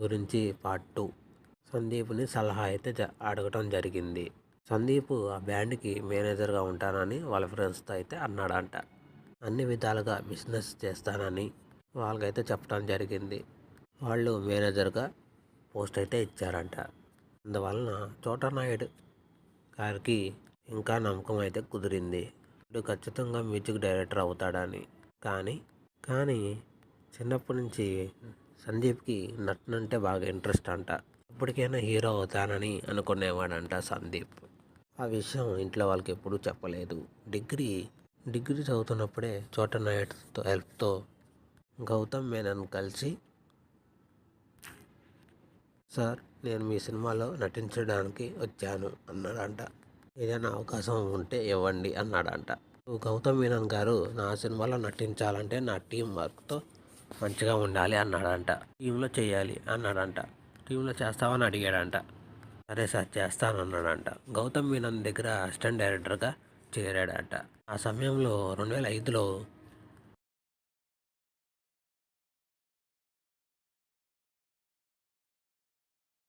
గురించి పార్ట్ 2. సందీప్ని సలహా అయితే అడగటం జరిగింది. సందీప్ ఆ బ్యాండ్కి మేనేజర్గా ఉంటానని వాళ్ళ ఫ్రెండ్స్తో అయితే అన్నాడంట. అన్ని విధాలుగా బిజినెస్ చేస్తానని వాళ్ళకైతే చెప్పడం జరిగింది. వాళ్ళు మేనేజర్గా పోస్ట్ అయితే ఇచ్చారంట. అందువలన చోటానాయుడు గారికి ఇంకా నమ్మకం అయితే కుదిరింది. వీడు ఖచ్చితంగా మ్యూజిక్ డైరెక్టర్ అవుతాడని. కానీ చిన్నప్పటి నుంచి సందీప్కి నటన అంటే బాగా ఇంట్రెస్ట్ అంట. ఇప్పటికైనా హీరో అవుతానని అనుకునేవాడంట సందీప్. ఆ విషయం ఇంట్లో వాళ్ళకి ఎప్పుడూ చెప్పలేదు. డిగ్రీ చదువుతున్నప్పుడే చోటానాయుడుతో హెల్ప్తో గౌతమ్ మేనన్ కలిసి, సార్ నేను మీ సినిమాలో నటించడానికి వచ్చాను అన్నాడంట. ఏదైనా అవకాశం ఉంటే ఇవ్వండి అన్నాడంట. గౌతమ్ మీనన్ గారు నా సినిమాలో నటించాలంటే నా టీం వర్క్తో మంచిగా ఉండాలి అన్నాడంట. టీంలో చేయాలి అన్నాడంట. టీంలో చేస్తామని అడిగాడంట. సరే సార్ చేస్తానన్నాడంట. గౌతమ్ మీనన్ దగ్గర అసిస్టెంట్ డైరెక్టర్గా చేరాడంట. ఆ సమయంలో 2005లో